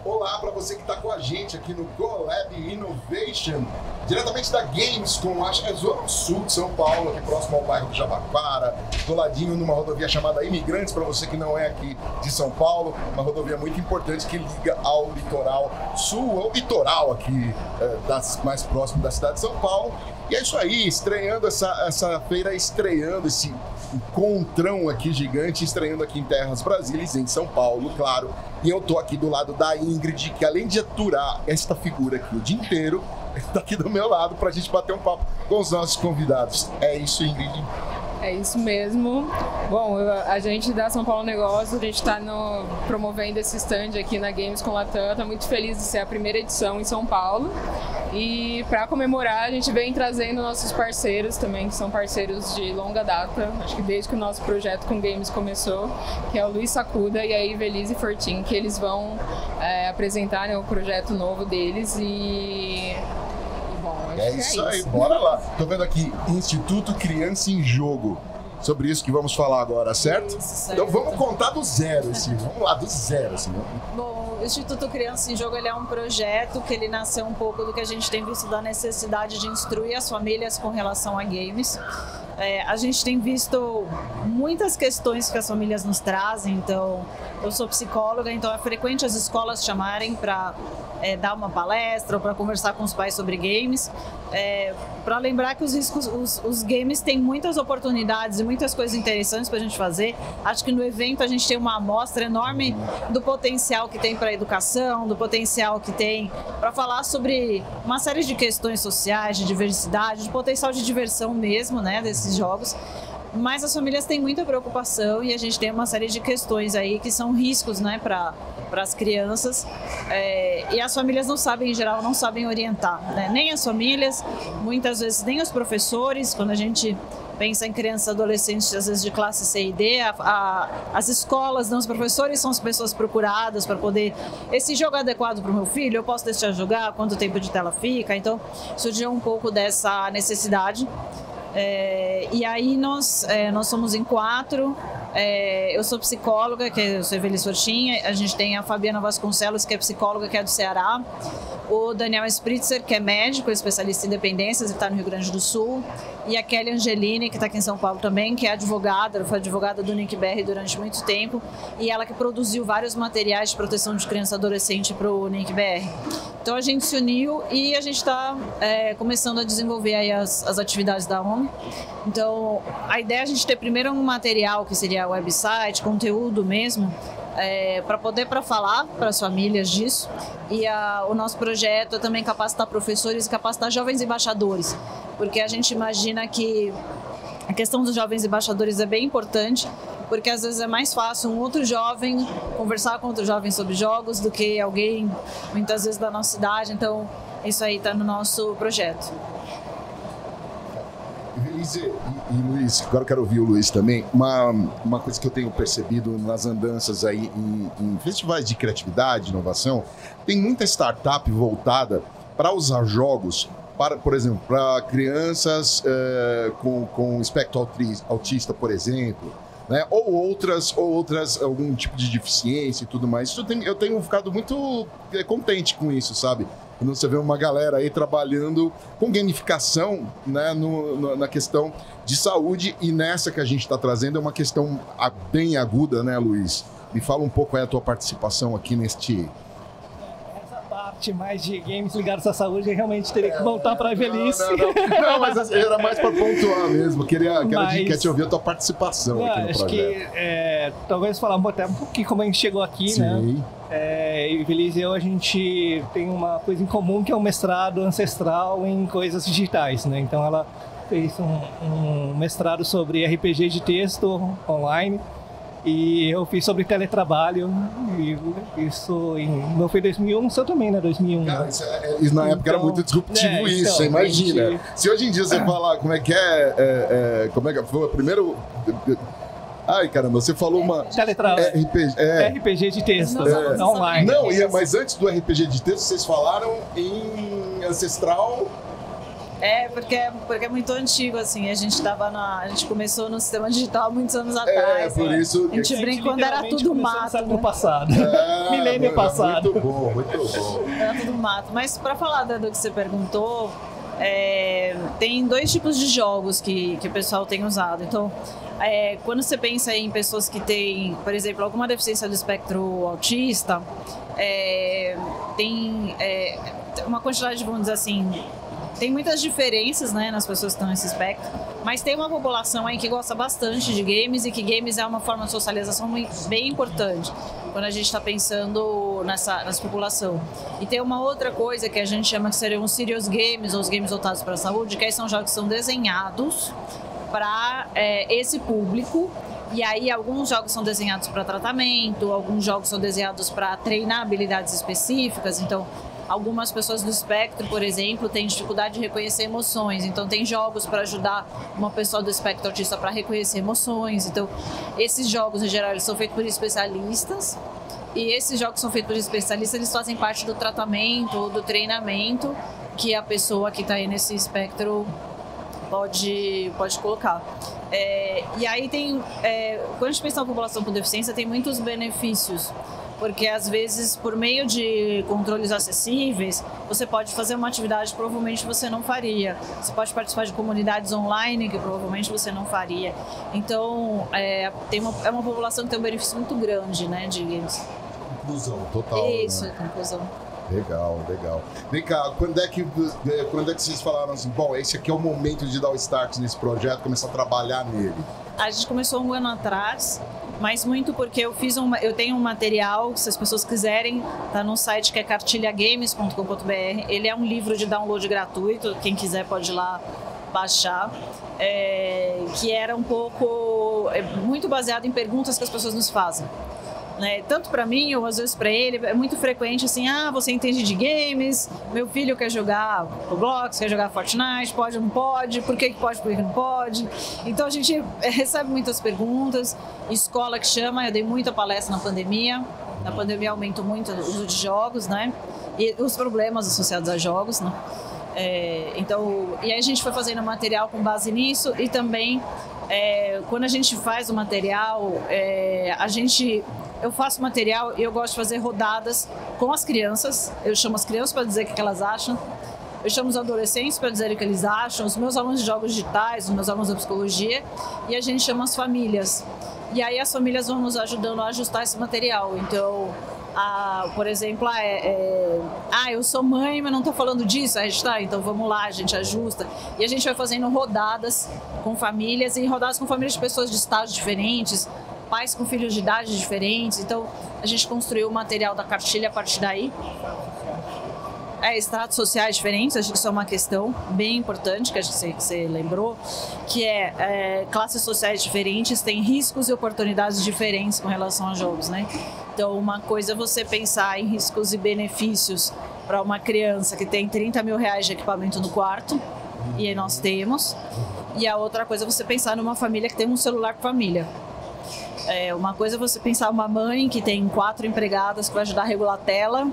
Olá para você que está com a gente aqui no GoLab Innovation, diretamente da Gamescom, acho que é Zona Sul de São Paulo, aqui próximo ao bairro do Jabaquara, do ladinho numa rodovia chamada Imigrantes, para você que não é aqui de São Paulo, uma rodovia muito importante que liga ao litoral sul, ao litoral aqui mais próximo da cidade de São Paulo. E é isso aí, estreando essa feira, estreando esse encontrão aqui gigante, estreando aqui em Terras Brasílias, em São Paulo, claro. E eu tô aqui do lado da Ingrid, que além de aturar esta figura aqui o dia inteiro, tá aqui do meu lado pra gente bater um papo com os nossos convidados. É isso, Ingrid? É isso mesmo. Bom, a gente da São Paulo Negócios, a gente está promovendo esse stand aqui na Gamescom Latam. Está muito feliz de ser a primeira edição em São Paulo. E para comemorar, a gente vem trazendo nossos parceiros também, que são parceiros de longa data, acho que desde que o nosso projeto com games começou, que é o Luiz Sacuda e a Ivelisse Fortin, que eles vão apresentar, né, o projeto novo deles É isso aí, bora lá. Tô vendo aqui, Instituto Criança em Jogo. Sobre isso que vamos falar agora, certo? Isso, certo. Então vamos contar do zero, assim. Vamos lá, do zero, assim. Bom, o Instituto Criança em Jogo ele é um projeto que ele nasceu um pouco do que a gente tem visto da necessidade de instruir as famílias com relação a games. A gente tem visto muitas questões que as famílias nos trazem, então eu sou psicóloga, então é frequente as escolas chamarem para dar uma palestra ou para conversar com os pais sobre games, para lembrar que os games têm muitas oportunidades e muitas coisas interessantes para a gente fazer. Acho que no evento a gente tem uma amostra enorme do potencial que tem para a educação, do potencial que tem para falar sobre uma série de questões sociais, de diversidade, de potencial de diversão mesmo, né, desses jogos. Mas as famílias têm muita preocupação e a gente tem uma série de questões aí que são riscos, né, para as crianças, e as famílias não sabem, em geral, não sabem orientar, né? Nem as famílias, muitas vezes nem os professores. Quando a gente pensa em crianças e adolescentes, às vezes de classe C e D, as escolas, não, os professores são as pessoas procuradas para poder, esse jogo é adequado para o meu filho, eu posso deixar jogar, quanto tempo de tela fica, então surgiu um pouco dessa necessidade. E aí nós somos em 4, eu sou psicóloga, que eu sou Ivelisse Fortin, a gente tem a Fabiana Vasconcelos, que é psicóloga, que é do Ceará, o Daniel Spritzer, que é médico, especialista em dependências e está no Rio Grande do Sul, e a Kelly Angelini, que está aqui em São Paulo também, que é advogada, ela foi advogada do NICBR durante muito tempo, e ela que produziu vários materiais de proteção de criança e adolescente para o NICBR. Então a gente se uniu e a gente está começando a desenvolver aí as atividades da ONU. Então a ideia é a gente ter primeiro um material que seria website, conteúdo mesmo, para falar para as famílias disso, e o nosso projeto é também capacitar professores e capacitar jovens embaixadores, porque a gente imagina que a questão dos jovens embaixadores é bem importante, porque às vezes é mais fácil um outro jovem conversar com outro jovem sobre jogos do que alguém, muitas vezes, da nossa idade. Então isso aí está no nosso projeto. E Luiz, agora eu quero ouvir o Luiz também. Uma coisa que eu tenho percebido nas andanças aí em festivais de criatividade, inovação, tem muita startup voltada para usar jogos, por exemplo, para crianças com espectro autista, por exemplo, né? ou outras, algum tipo de deficiência e tudo mais. Eu tenho ficado muito contente com isso, sabe? Quando você vê uma galera aí trabalhando com gamificação, né, na questão de saúde, e nessa que a gente está trazendo é uma questão bem aguda, né, Luiz? Me fala um pouco aí a tua participação aqui neste... Essa parte mais de games ligados à saúde, eu realmente teria que voltar para a velhice. Não, mas era mais para pontuar mesmo. Queria te ouvir a tua participação aqui no acho projeto. Que talvez falar até um pouquinho como a gente chegou aqui, Sim. né? Ivelisse e eu, a gente tem uma coisa em comum, que é um mestrado ancestral em coisas digitais, né? Então ela fez um mestrado sobre RPG de texto online, e eu fiz sobre teletrabalho, e isso não foi 2001, o seu também, né? 2001. Cara, isso na época era muito disruptivo, isso, então, você imagina. Se hoje em dia você falar como é que foi o primeiro... Ai, caramba, você falou uma... RPG de texto, online. Não, mas antes do RPG de texto, vocês falaram em ancestral... Porque é muito antigo, assim, a gente começou no sistema digital há muitos anos atrás. Por isso... A gente brinca quando era tudo mato, no passado. Milênio passado. Muito bom. Era tudo mato. Mas para falar do que você perguntou, tem 2 tipos de jogos que o pessoal tem usado. Então, quando você pensa em pessoas que têm, por exemplo, alguma deficiência do espectro autista, tem uma quantidade, vamos dizer assim, tem muitas diferenças, né, nas pessoas que estão nesse espectro, mas tem uma população aí que gosta bastante de games e que games é uma forma de socialização bem importante quando a gente está pensando nessa população. E tem uma outra coisa que a gente chama que seriam os serious games ou os games voltados para a saúde, que aí são jogos que são desenhados para esse público. E aí alguns jogos são desenhados para tratamento, alguns jogos são desenhados para treinar habilidades específicas. Então, algumas pessoas do espectro, por exemplo, têm dificuldade de reconhecer emoções. Então, tem jogos para ajudar uma pessoa do espectro autista para reconhecer emoções. Então, esses jogos, em geral, eles são feitos por especialistas. E esses jogos são feitos por especialistas, eles fazem parte do tratamento ou do treinamento que a pessoa que está aí nesse espectro pode colocar. E aí quando a gente pensa na população com deficiência, tem muitos benefícios, porque às vezes por meio de controles acessíveis, você pode fazer uma atividade que provavelmente você não faria, você pode participar de comunidades online que provavelmente você não faria. Então é uma população que tem um benefício muito grande, né, de games. Inclusão total. Isso, né? Inclusão. Legal. Vem cá, quando é que vocês falaram assim, bom, esse aqui é o momento de dar o start nesse projeto, começar a trabalhar nele? A gente começou 1 ano atrás, mas muito porque eu tenho um material, se as pessoas quiserem, tá no site que é cartilhagames.com.br. Ele é um livro de download gratuito, quem quiser pode ir lá baixar, que era um pouco, muito baseado em perguntas que as pessoas nos fazem. Né? Tanto para mim ou às vezes para ele, é muito frequente assim, você entende de games, meu filho quer jogar Roblox, quer jogar Fortnite, pode ou não pode, por que pode, por que não pode? Então a gente recebe muitas perguntas, escola que chama, eu dei muita palestra na pandemia aumentou muito o uso de jogos, né? E os problemas associados a jogos, né? E aí a gente foi fazendo material com base nisso e também quando a gente faz o material, eu faço material e eu gosto de fazer rodadas com as crianças. Eu chamo as crianças para dizer o que elas acham. Eu chamo os adolescentes para dizer o que eles acham, os meus alunos de jogos digitais, os meus alunos da psicologia, e a gente chama as famílias. E aí as famílias vão nos ajudando a ajustar esse material. Então, por exemplo, eu sou mãe, mas não estou falando disso. A gente então vamos lá, a gente ajusta. E a gente vai fazendo rodadas com famílias, e rodadas com famílias de pessoas de estágios diferentes, pais com filhos de idades diferentes. Então, a gente construiu o material da cartilha a partir daí. Estratos sociais diferentes, acho que isso é uma questão bem importante que você lembrou, que classes sociais diferentes têm riscos e oportunidades diferentes com relação a jogos, né? Então, uma coisa é você pensar em riscos e benefícios para uma criança que tem 30 mil reais de equipamento no quarto, e aí nós temos, e a outra coisa é você pensar numa família que tem um celular por família. Uma coisa é você pensar uma mãe que tem 4 empregadas que vai ajudar a regular a tela,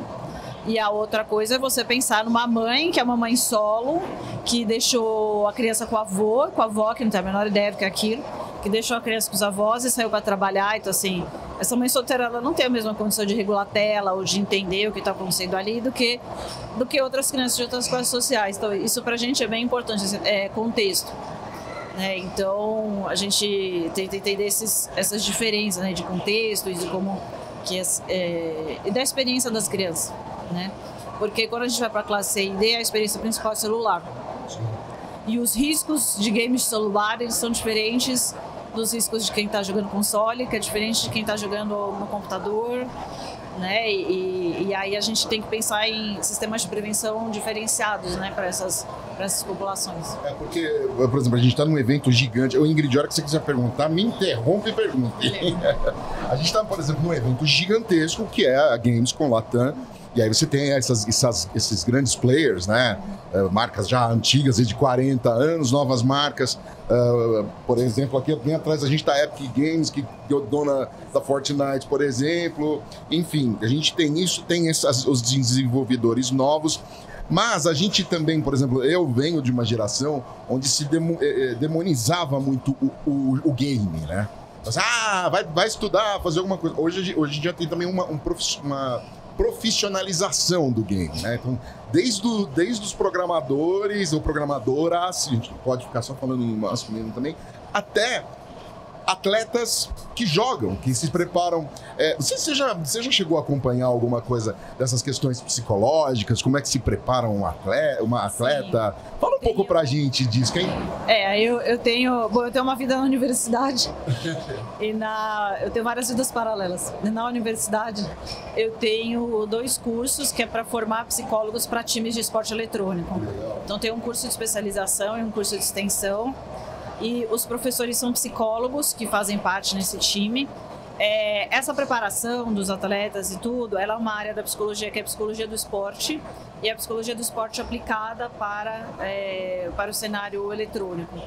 e a outra coisa é você pensar numa mãe, que é uma mãe solo, que deixou a criança com a avó, que não tem a menor ideia do que é aquilo, que deixou a criança com os avós e saiu para trabalhar. Então, assim, essa mãe solteira, ela não tem a mesma condição de regular a tela ou de entender o que está acontecendo ali do que outras crianças de outras classes sociais. Então, isso pra gente é bem importante, contexto. Então, a gente tenta entender essas diferenças, né, de contexto e de como e da experiência das crianças, né? Porque quando a gente vai para a classe C e D, a experiência principal é celular. Sim. E os riscos de games de celular, eles são diferentes dos riscos de quem está jogando console, que é diferente de quem está jogando no computador, né? E aí a gente tem que pensar em sistemas de prevenção diferenciados, né, para essas populações. Porque, por exemplo, a gente está num evento gigante. Ingrid, a hora que você quiser perguntar, me interrompe e pergunte. A gente está, por exemplo, num evento gigantesco que é a Games com Latam. E aí você tem esses grandes players, né? Marcas já antigas, de 40 anos, novas marcas. Por exemplo, aqui bem atrás a gente tá Epic Games, que é dona da Fortnite, por exemplo. Enfim, a gente tem isso, tem os desenvolvedores novos. Mas a gente também, por exemplo, eu venho de uma geração onde se demonizava muito o game, né? Vai estudar, fazer alguma coisa. Hoje já tem também uma profissionalização do game, né? Então, desde os programadores ou programadoras, a gente pode ficar só falando em masculino também, até atletas que jogam, que se preparam. Você já chegou a acompanhar alguma coisa dessas questões psicológicas? Como é que se prepara uma atleta? Sim. Fala um pouco pra gente disso, hein? Eu tenho uma vida na universidade e eu tenho várias vidas paralelas. Na universidade eu tenho 2 cursos que é para formar psicólogos para times de esporte eletrônico. Então tem um curso de especialização e um curso de extensão. E os professores são psicólogos que fazem parte nesse time. Essa preparação dos atletas e tudo, ela é uma área da psicologia que é a psicologia do esporte e a psicologia do esporte aplicada para o cenário eletrônico.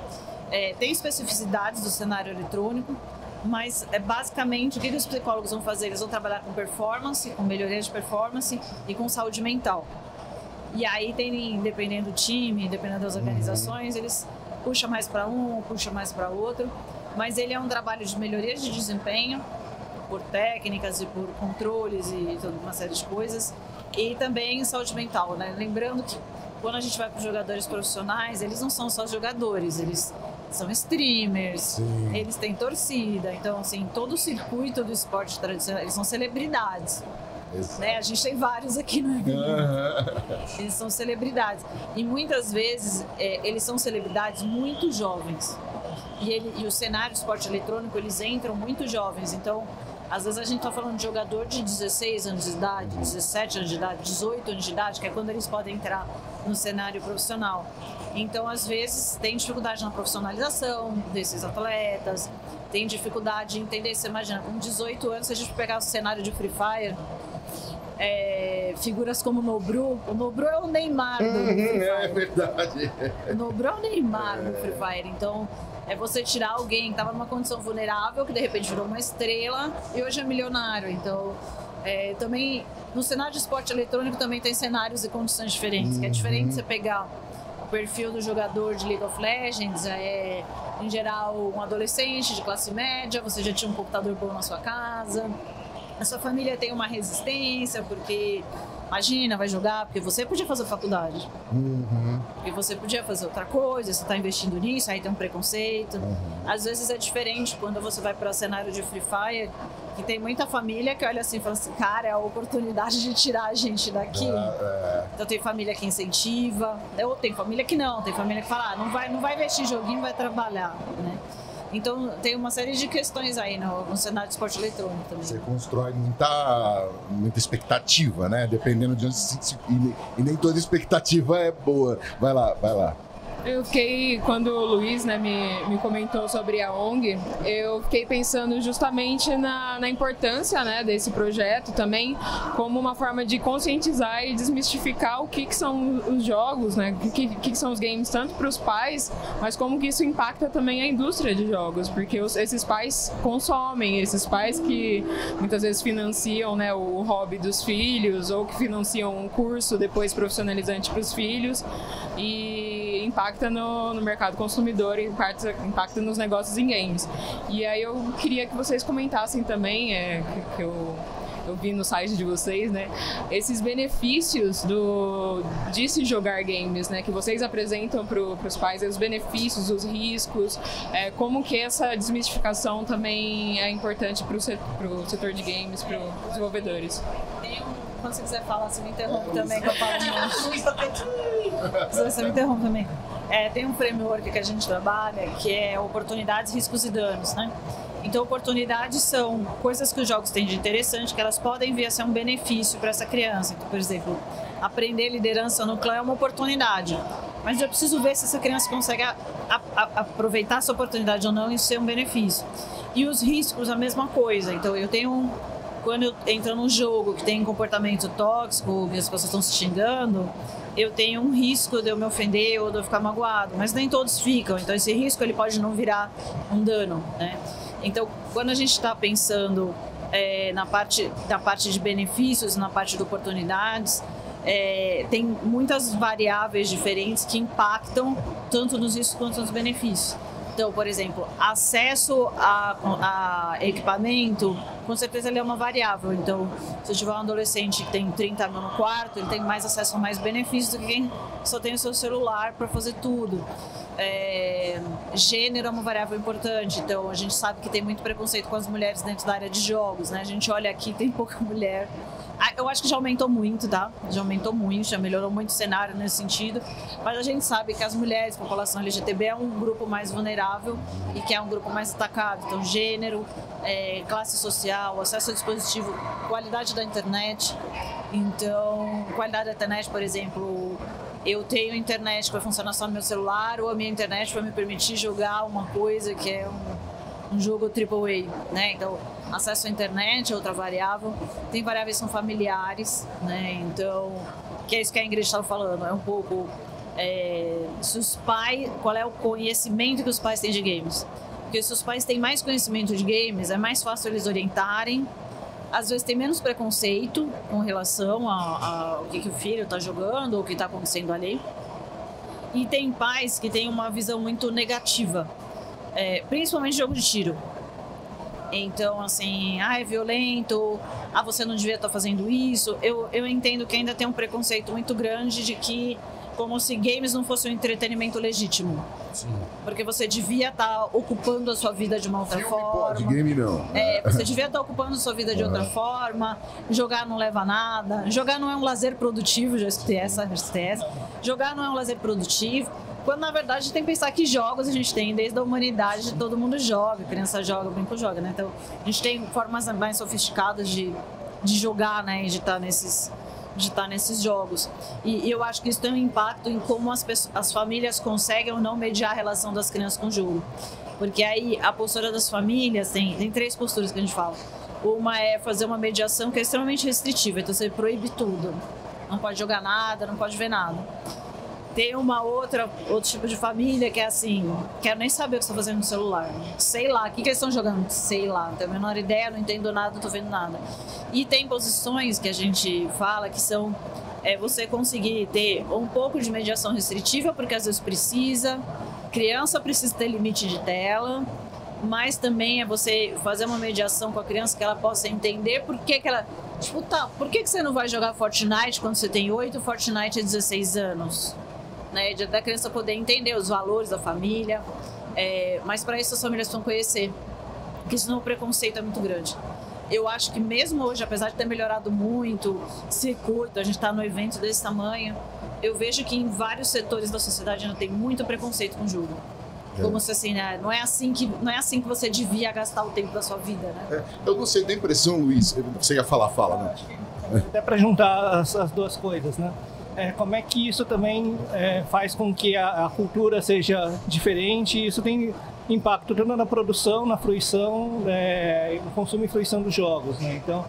Tem especificidades do cenário eletrônico, mas basicamente o que os psicólogos vão fazer? Eles vão trabalhar com performance, com melhoria de performance e com saúde mental. E aí dependendo do time, dependendo das organizações, eles puxa mais para um, puxa mais para outro, mas ele é um trabalho de melhoria de desempenho, por técnicas e por controles e toda uma série de coisas, e também saúde mental, né? Lembrando que quando a gente vai para os jogadores profissionais, eles não são só jogadores, eles são streamers, sim, eles têm torcida, então assim, todo o circuito do esporte tradicional, eles são celebridades. Né? A gente tem vários aqui no evento. Eles são celebridades. E muitas vezes eles são celebridades muito jovens. E o cenário de esporte eletrônico, eles entram muito jovens. Então, às vezes a gente está falando de jogador de 16 anos de idade, 17 anos de idade, 18 anos de idade, que é quando eles podem entrar no cenário profissional. Então, às vezes, tem dificuldade na profissionalização desses atletas, tem dificuldade em entender. Você imagina, com 18 anos, se a gente pegar o cenário de Free Fire, figuras como o Nobru é o Neymar do Free Fire. É verdade. O Nobru é o Neymar do Free Fire. Então, você tirar alguém que estava numa condição vulnerável, que de repente virou uma estrela e hoje é milionário. Então, também, no cenário de esporte eletrônico também tem cenários e condições diferentes, que é diferente você pegar o perfil do jogador de League of Legends, em geral, um adolescente de classe média, você já tinha um computador bom na sua casa, a sua família tem uma resistência, porque, imagina, vai jogar, porque você podia fazer faculdade, porque você podia fazer outra coisa, você está investindo nisso, aí tem um preconceito. Às vezes é diferente quando você vai para o cenário de Free Fire, que tem muita família que olha assim e fala assim, cara, é a oportunidade de tirar a gente daqui. Então tem família que incentiva, ou tem família que não, tem família que fala, não vai investir em joguinho, vai trabalhar, né? Então, tem uma série de questões aí no cenário de esporte eletrônico também. Você constrói muita expectativa, né? Dependendo de onde e nem toda expectativa é boa. Vai lá. Eu fiquei, quando o Luiz, né, me comentou sobre a ONG, eu fiquei pensando justamente na importância, né, desse projeto também, como uma forma de conscientizar e desmistificar o que são os jogos, né, o que são os games, tanto para os pais, mas como que isso impacta também a indústria de jogos, porque esses pais consomem, esses pais que muitas vezes financiam, né, o hobby dos filhos, ou que financiam um curso depois profissionalizante para os filhos, e impacta no mercado consumidor e impacta nos negócios em games. E aí eu queria que vocês comentassem também, que eu vi no site de vocês, né, esses benefícios de se jogar games, né, que vocês apresentam para os pais, os benefícios, os riscos, como que essa desmistificação também é importante para o setor de games, para os desenvolvedores. Quando você quiser falar, você me interrompe também, que eu falo muito. Você me interrompe também. Tem um framework que a gente trabalha, que é oportunidades, riscos e danos, né? Então, oportunidades são coisas que os jogos têm de interessante, que elas podem vir a ser um benefício para essa criança. Então, por exemplo, aprender liderança no clã é uma oportunidade, mas eu preciso ver se essa criança consegue aproveitar essa oportunidade ou não e ser um benefício. E os riscos, a mesma coisa. Então, quando eu entro num jogo que tem comportamento tóxico, que as pessoas estão se xingando, eu tenho um risco de eu me ofender ou de eu ficar magoado, mas nem todos ficam, então esse risco ele pode não virar um dano, né? Então, quando a gente está pensando na parte de benefícios, na parte de oportunidades, tem muitas variáveis diferentes que impactam tanto nos riscos quanto nos benefícios. Então, por exemplo, acesso a equipamento, com certeza ele é uma variável. Então, se eu tiver um adolescente que tem 30 mil no quarto, ele tem mais acesso a mais benefícios do que quem só tem o seu celular para fazer tudo. Gênero é uma variável importante, então a gente sabe que tem muito preconceito com as mulheres dentro da área de jogos, né? A gente olha aqui, tem pouca mulher. Eu acho que já aumentou muito, tá? Já aumentou muito, já melhorou muito o cenário nesse sentido, mas a gente sabe que as mulheres, a população LGTB é um grupo mais vulnerável e que é um grupo mais atacado. Então, gênero, classe social, acesso ao dispositivo, qualidade da internet. Então, qualidade da internet, por exemplo, eu tenho internet que vai funcionar só no meu celular, ou a minha internet vai me permitir jogar uma coisa que é um jogo AAA, né? Então, acesso à internet é outra variável. Tem variáveis que são familiares, né? Então, que é isso que a Ingrid estava falando, é um pouco se os pais, qual é o conhecimento que os pais têm de games. Porque se os pais têm mais conhecimento de games, é mais fácil eles orientarem. Às vezes tem menos preconceito com relação ao que o filho está jogando ou o que está acontecendo ali. E tem pais que têm uma visão muito negativa, principalmente jogo de tiro. Então, assim, é violento, você não devia estar fazendo isso. Eu entendo que ainda tem um preconceito muito grande de que, como se games não fosse um entretenimento legítimo. Sim. Porque você devia estar ocupando a sua vida de uma outra forma. Pode, game não. Você devia estar ocupando a sua vida de outra forma. Jogar não leva a nada. Jogar não é um lazer produtivo, já escutei essa. Jogar não é um lazer produtivo. Quando, na verdade, a gente tem que pensar que jogos a gente tem desde a humanidade, todo mundo joga, criança joga, brinco joga, né? Então, a gente tem formas mais sofisticadas de jogar, né? E de estar nesses jogos. E eu acho que isso tem um impacto em como as famílias conseguem ou não mediar a relação das crianças com o jogo. Porque aí, a postura das famílias, tem 3 posturas que a gente fala. Uma é fazer uma mediação que é extremamente restritiva, então você proíbe tudo. Não pode jogar nada, não pode ver nada. Tem outro tipo de família que é assim, quero nem saber o que você está fazendo no celular. Sei lá, o que eles estão jogando? Sei lá, não tenho a menor ideia, não entendo nada, não estou vendo nada. E tem posições que a gente fala que são você conseguir ter um pouco de mediação restritiva, porque às vezes precisa, criança precisa ter limite de tela, mas também é você fazer uma mediação com a criança que ela possa entender por que ela... Tipo, por que você não vai jogar Fortnite quando você tem 8 Fortnite a 16 anos? Né, da criança poder entender os valores da família, mas para isso as famílias precisam conhecer, porque senão o preconceito é muito grande. Eu acho que mesmo hoje, apesar de ter melhorado muito circuito, a gente está no evento desse tamanho, eu vejo que em vários setores da sociedade ainda tem muito preconceito com o jogo. Como se assim, né? Não é assim que você devia gastar o tempo da sua vida, né? Eu não sei, tem impressão, Luiz, você ia fala, né? Até para juntar as duas coisas, né? Como é que isso também faz com que a cultura seja diferente, e isso tem impacto tanto na produção, na fruição, no consumo e fruição dos jogos, né? Então,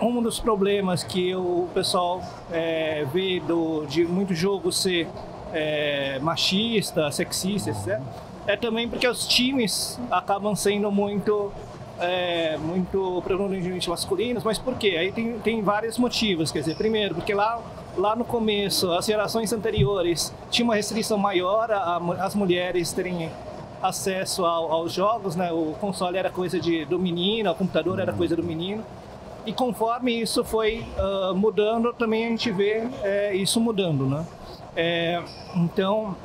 um dos problemas que o pessoal vê de muito jogo ser machista, sexista, etc., é também porque os times acabam sendo muito predominantemente masculinos. Mas por quê? Aí tem vários motivos. Quer dizer, primeiro, porque lá no começo, as gerações anteriores tinha uma restrição maior às mulheres terem acesso aos jogos, né? O console era coisa do menino, o computador era coisa do menino. E conforme isso foi mudando, também a gente vê isso mudando, né? Então,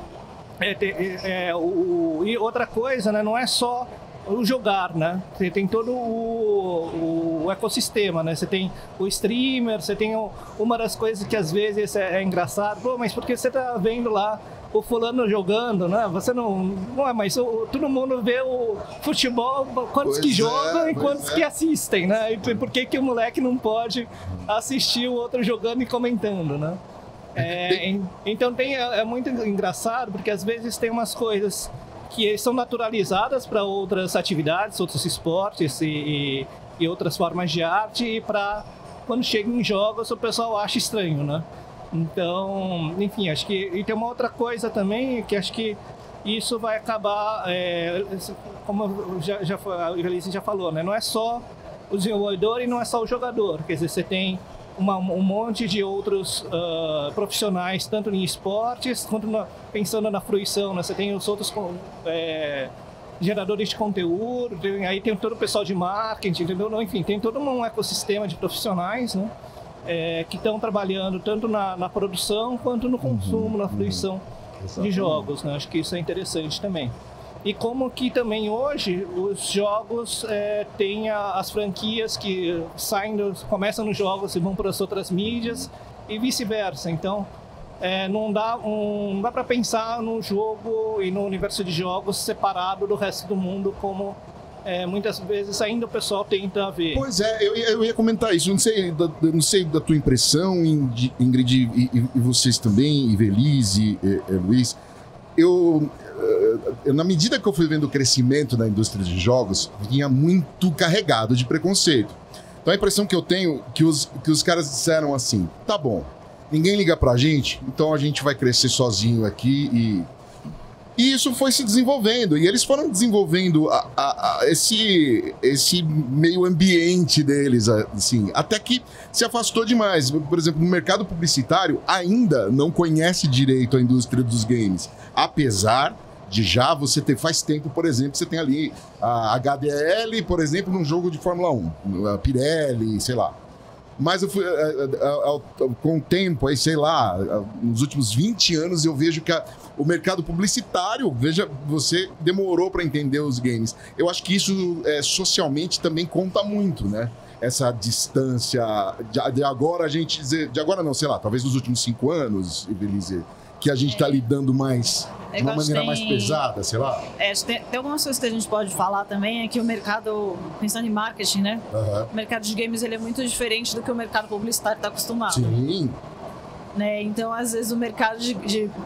e outra coisa, né? Não é só o jogar, né? Você tem todo o ecossistema, né? Você tem o streamer, você tem uma das coisas que às vezes é engraçado. Pô, mas porque você tá vendo lá o fulano jogando, né? Você não é, mas todo mundo vê o futebol, quantos que jogam e quantos que assistem, né? E por que o moleque não pode assistir o outro jogando e comentando, né? Então é muito engraçado, porque às vezes tem umas coisas que são naturalizadas para outras atividades, outros esportes e outras formas de arte, e quando chega em jogos o pessoal acha estranho, né? Então, enfim, acho que... E tem uma outra coisa também, que acho que isso vai acabar, como a Evelise já falou, né? Não é só o desenvolvedor e não é só o jogador. Quer dizer, você tem um monte de outros profissionais, tanto em esportes, quanto pensando na fruição, né? Você tem os outros geradores de conteúdo, aí tem todo o pessoal de marketing, entendeu? Enfim, tem todo um ecossistema de profissionais, né? Que estão trabalhando tanto na produção quanto no consumo, na fruição de jogos, né? Acho que isso é interessante também. E como que também hoje os jogos têm as franquias que começam nos jogos e vão para as outras mídias e vice-versa. Então, não dá para pensar no jogo e no universo de jogos separado do resto do mundo, como muitas vezes ainda o pessoal tenta ver. Pois é, eu ia comentar isso. Não sei da tua impressão, Ingrid, e vocês também, Ivelisse, Luiz. Na medida que eu fui vendo o crescimento da indústria de jogos, vinha muito carregado de preconceito. Então a impressão que eu tenho é que os caras disseram assim, tá bom, ninguém liga pra gente, então a gente vai crescer sozinho aqui e isso foi se desenvolvendo. E eles foram desenvolvendo esse meio ambiente deles, assim, até que se afastou demais. Por exemplo, no mercado publicitário ainda não conhece direito a indústria dos games, apesar de já você faz tempo, por exemplo, você tem ali a HDL, por exemplo, num jogo de Fórmula 1, a Pirelli, sei lá. Mas eu fui, com o tempo, aí, sei lá, nos últimos 20 anos eu vejo que o mercado publicitário, veja, você demorou para entender os games. Eu acho que isso socialmente também conta muito, né? Essa distância de agora a gente dizer, de agora não, sei lá, talvez nos últimos 5 anos, Ivelisse, que a gente está lidando mais de uma maneira mais pesada, sei lá. Tem algumas coisas que a gente pode falar também, é que o mercado, pensando em marketing, né? O mercado de games ele é muito diferente do que o mercado publicitário está acostumado. Sim. Né? Então, às vezes, o mercado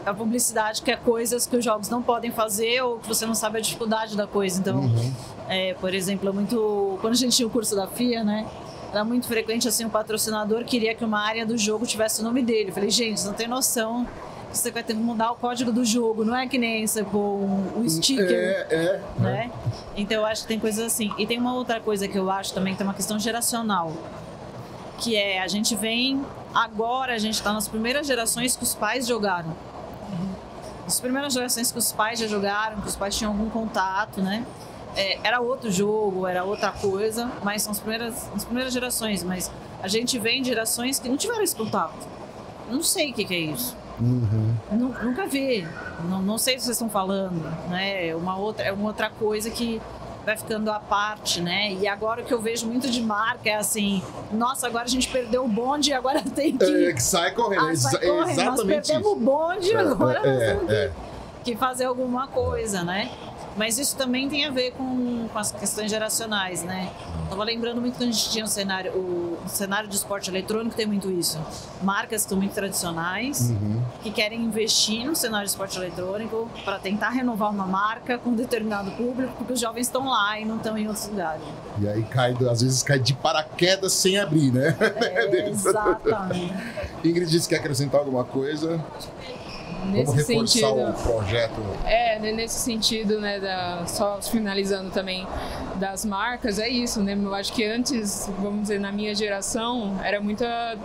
a publicidade quer coisas que os jogos não podem fazer ou que você não sabe a dificuldade da coisa. Então, por exemplo, quando a gente tinha o curso da FIA, né? Era muito frequente, assim, o patrocinador queria que uma área do jogo tivesse o nome dele. Eu falei, gente, você não tem noção... Você vai ter que mudar o código do jogo, não é que nem você pôr um sticker, né? Então eu acho que tem coisas assim. E tem uma outra coisa que eu acho também que tem uma questão geracional, que a gente agora a gente está nas primeiras gerações que os pais jogaram. As primeiras gerações que os pais já jogaram, que os pais tinham algum contato, né? Era outro jogo, era outra coisa, mas são as primeiras gerações. Mas a gente vem de gerações que não tiveram esse contato. Não sei o que é isso. Nunca vi, não sei o que vocês estão falando, né? É uma outra coisa que vai ficando à parte, né? E agora o que eu vejo muito de marca é assim, nossa, agora a gente perdeu o bonde e agora tem que... que sai correndo, exatamente. Nós perdemos o bonde, agora nós temos que fazer alguma coisa, né? Mas isso também tem a ver com as questões geracionais, né? Estava lembrando muito que a gente tinha o cenário de esporte eletrônico tem muito isso. Marcas que estão muito tradicionais, que querem investir no cenário de esporte eletrônico para tentar renovar uma marca com um determinado público, porque os jovens estão lá e não estão em outros lugares. E aí às vezes cai de paraquedas sem abrir, né? Exatamente. Ingrid, você quer acrescentar alguma coisa? Nesse Vamos reforçar sentido, o projeto. Nesse sentido, né, só finalizando também das marcas, é isso, né? Eu acho que antes, vamos dizer, na minha geração, era muita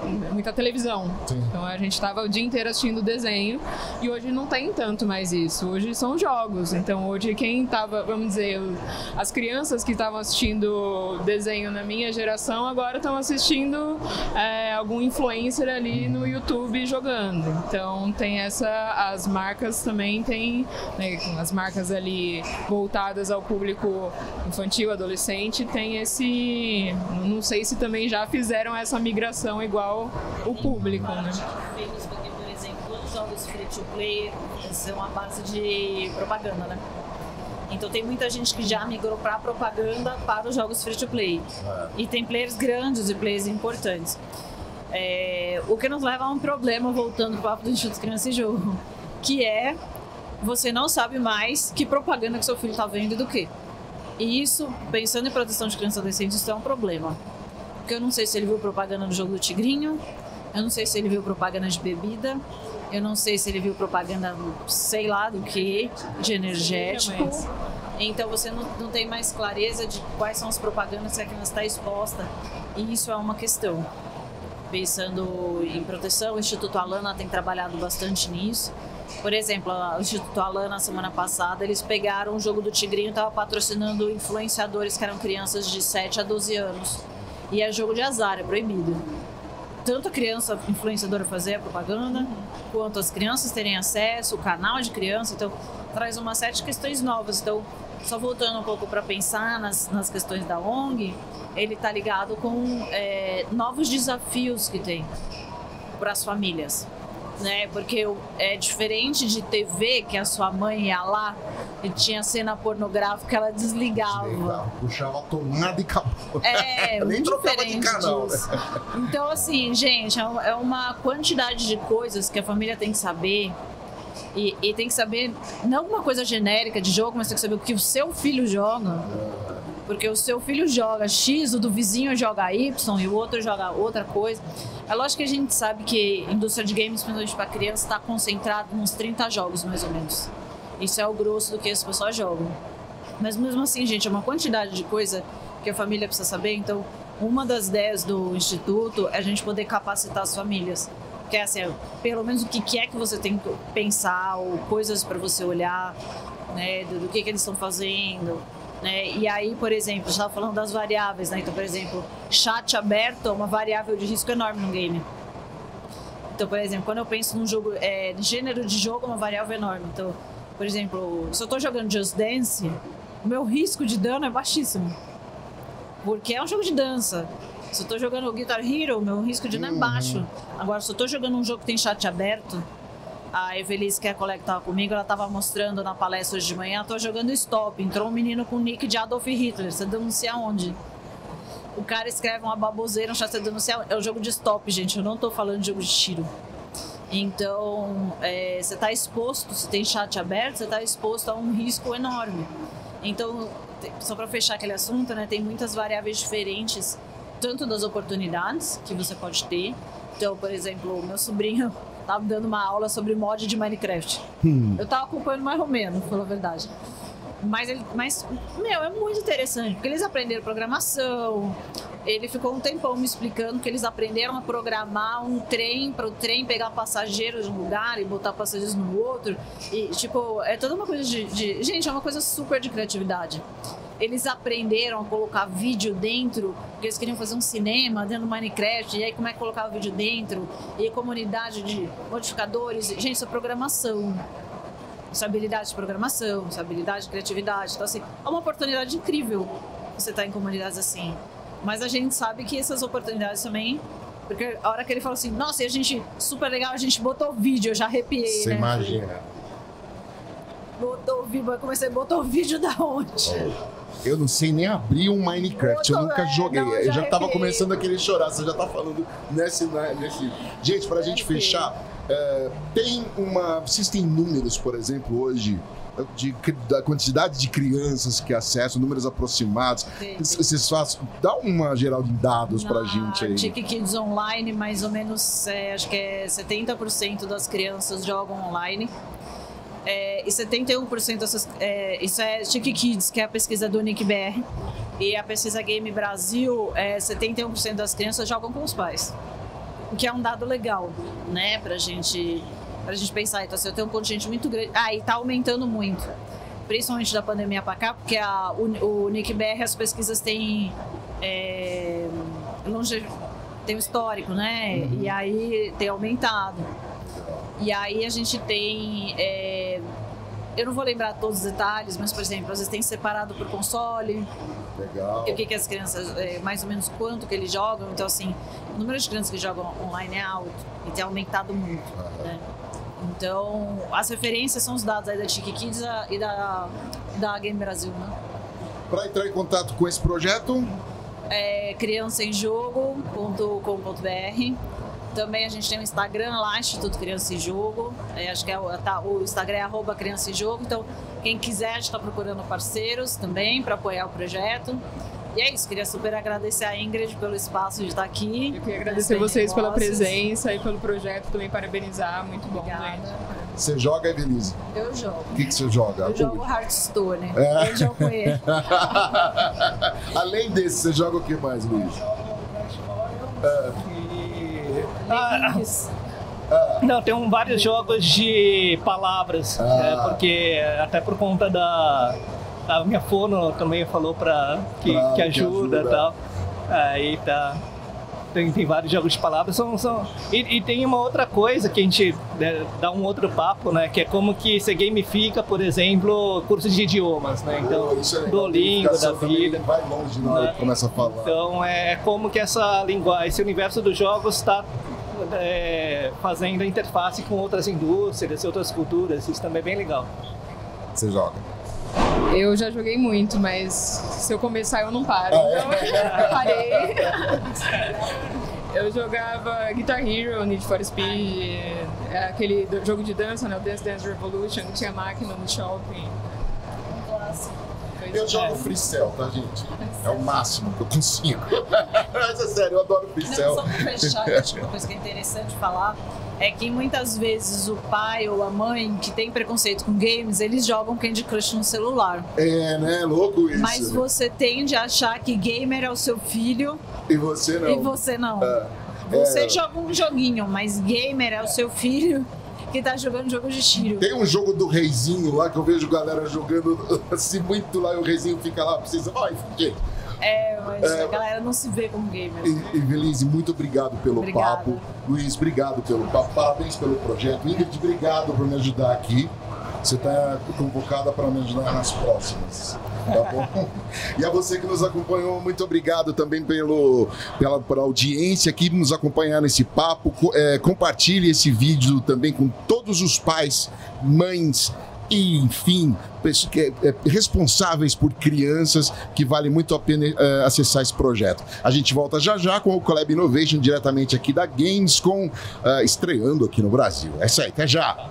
televisão. Sim. Então a gente estava o dia inteiro assistindo desenho e hoje não tem tanto mais isso. Hoje são jogos. Então hoje quem estava, vamos dizer, as crianças que estavam assistindo desenho na minha geração agora estão assistindo algum influencer ali no YouTube jogando. Então tem as marcas também têm, né, as marcas ali voltadas ao público infantil, adolescente, tem não sei se também já fizeram essa migração igual o público, né? Porque, por exemplo, todos os jogos free to play são a base de propaganda, né? Então tem muita gente que já migrou para propaganda para os jogos free to play. E tem players grandes e players importantes. O que nos leva a um problema, voltando para o papo do Instituto Criança e Jogo, que você não sabe mais que propaganda que seu filho está vendo e do quê. E isso, pensando em proteção de crianças e adolescentes, isso é um problema. Porque eu não sei se ele viu propaganda no jogo do Tigrinho, eu não sei se ele viu propaganda de bebida, eu não sei se ele viu propaganda, sei lá do que, de energético. Então você não tem mais clareza de quais são as propagandas que a criança está exposta. E isso é uma questão. pensando em proteção. O Instituto Alana tem trabalhado bastante nisso. Por exemplo, o Instituto Alana, semana passada, eles pegaram o jogo do Tigrinho e estavam patrocinando influenciadores que eram crianças de 7 a 12 anos. E é jogo de azar, é proibido. Tanto a criança influenciadora fazer a propaganda, quanto as crianças terem acesso, o canal de criança. Então, traz uma série de questões novas. Então, só voltando um pouco para pensar nas questões da ONG, ele está ligado com novos desafios que tem para as famílias. Né? Porque é diferente de TV, que a sua mãe ia lá e tinha cena pornográfica, ela desligava. Puxava a tomada e acabou. É, nem muito trocava de canal. disso. Então, assim, gente, é uma quantidade de coisas que a família tem que saber. E tem que saber, não uma coisa genérica de jogo, mas tem que saber o que o seu filho joga. Porque o seu filho joga X, o do vizinho joga Y e o outro joga outra coisa. É lógico que a gente sabe que a indústria de games, principalmente para criança, está concentrada nos 30 jogos, mais ou menos. Isso é o grosso do que as pessoas jogam. Mas mesmo assim, gente, é uma quantidade de coisa que a família precisa saber. Então, uma das ideias do Instituto é a gente poder capacitar as famílias. Que é assim, pelo menos o que é que você tem que pensar, ou coisas para você olhar, né, do que eles estão fazendo. Né? E aí, por exemplo, a gente estava falando das variáveis, né? Então, por exemplo, chat aberto é uma variável de risco enorme no game. Então, por exemplo, quando eu penso num jogo, gênero de jogo é uma variável enorme. Então, por exemplo, se eu estou jogando Just Dance, o meu risco de dano é baixíssimo. Porque é um jogo de dança. Se eu estou jogando Guitar Hero, o meu risco de dano é baixo. Agora, se eu estou jogando um jogo que tem chat aberto, a Evelise, que é a colega que estava comigo, ela estava mostrando na palestra hoje de manhã, estou jogando Stop. Entrou um menino com o nick de Adolf Hitler. Você denuncia onde? O cara escreve uma baboseira, um chat, você denuncia. É um jogo de Stop, gente. Eu não estou falando de jogo de tiro. Então, você está exposto, se tem chat aberto, você está exposto a um risco enorme. Então, só para fechar aquele assunto, né, tem muitas variáveis diferentes, tanto das oportunidades que você pode ter. Então, por exemplo, o meu sobrinho estava dando uma aula sobre mod de Minecraft. Eu estava acompanhando mais ou menos, pela verdade. Mas, meu, é muito interessante, porque eles aprenderam programação. Ele ficou um tempão me explicando que eles aprenderam a programar um trem para o trem pegar passageiros de um lugar e botar passageiros no outro. E, tipo, é toda uma coisa gente, é uma coisa super de criatividade. Eles aprenderam a colocar vídeo dentro, porque eles queriam fazer um cinema dentro do Minecraft, e aí como é que colocava o vídeo dentro, e comunidade de modificadores. Gente, isso é programação. Isso é habilidade de programação, isso é habilidade de criatividade. Então, assim, é uma oportunidade incrível você estar em comunidades assim. Mas a gente sabe que essas oportunidades também... Porque a hora que ele falou assim, nossa, e a gente, super legal, a gente botou vídeo, eu já arrepiei, Você né? imagina. Botou vídeo, eu comecei a botar o vídeo da onde? Eu não sei nem abrir um Minecraft, eu nunca joguei. Não, eu já tava arrepiei. começando a querer chorar, você já tá falando nesse... Gente, pra gente fechar, vocês têm números, por exemplo, hoje, da quantidade de crianças que acessam, números aproximados? Vocês fazem... Dá uma geral de dados pra gente aí. Na Tiki Kids Online, mais ou menos, acho que é 70% das crianças jogam online. E 71% dessas... isso é Tiki Kids, que é a pesquisa do NICBR. E a pesquisa Game Brasil, 71% das crianças jogam com os pais. O que é um dado legal, né, pra gente pensar. Então, assim, eu tenho um contingente muito grande. E tá aumentando muito. Principalmente da pandemia pra cá, porque o NICBR, as pesquisas têm... tem um histórico, né? E aí tem aumentado. E aí a gente tem... eu não vou lembrar todos os detalhes, mas, por exemplo, às vezes tem separado por console. Legal. E o que as crianças... mais ou menos quanto que eles jogam. Então, assim, o número de crianças que jogam online é alto. E tem aumentado muito, né? Então, as referências são os dados aí da Tiki Kids e da Game Brasil, né? Para entrar em contato com esse projeto... criançaemjogo.com.br. Também a gente tem um Instagram lá, Instituto Criança e Jogo. Acho que o Instagram é @criançaejogo. Então, quem quiser, a gente está procurando parceiros também para apoiar o projeto. E é isso, queria super agradecer a Ingrid pelo espaço de estar aqui. Eu queria agradecer vocês pela presença e pelo projeto, também parabenizar, muito bom, gente. Você joga, Evelise? Eu jogo. O que você joga? Eu jogo Hearthstone. Eu jogo com ele. Além desse, você joga o que mais, Luiz? Não, tem vários jogos de palavras, porque até por conta a minha fono também falou que ajuda e tal. Aí tá. Tem vários jogos de palavras. E tem uma outra coisa que a gente dá um outro papo, né? Que é como que você gamifica, por exemplo, cursos de idiomas, né? Então, Duolingo da vida. Vai longe na hora que começa a falar. Então, é como que esse universo dos jogos está fazendo a interface com outras indústrias e outras culturas. Isso também é bem legal. Você joga? Eu já joguei muito, mas se eu começar eu não paro. Então eu parei. Eu jogava Guitar Hero, Need for Speed, aquele jogo de dança, né? O Dance Dance Revolution, que tinha máquina no shopping. Eu jogo Free Cell, tá, gente? É o máximo que eu consigo. Mas é sério, eu adoro Free Cell. Só pra fechar, acho que uma coisa que é interessante falar é que muitas vezes o pai ou a mãe que tem preconceito com games, eles jogam Candy Crush no celular. É, né? Louco isso. Mas você tende a achar que gamer é o seu filho. E você não. E você não. Você joga um joguinho, mas gamer é o seu filho que tá jogando jogo de tiro. Tem um jogo do Reizinho lá que eu vejo galera jogando assim muito lá e o Reizinho fica lá, precisa. Ai, gente. Mas a galera não se vê como gamer. Evelise, muito obrigado pelo papo. Luiz, obrigado pelo papo. Parabéns pelo projeto. Ingrid, obrigado por me ajudar aqui. Você está convocada para me ajudar nas próximas. Tá bom? E a você que nos acompanhou, muito obrigado também pela audiência aqui, nos acompanhar nesse papo. Compartilhe esse vídeo também com todos os pais, mães e, enfim, responsáveis por crianças, que vale muito a pena acessar esse projeto. A gente volta já já com o Collab Innovation, diretamente aqui da Gamescom, estreando aqui no Brasil. É isso aí, até já!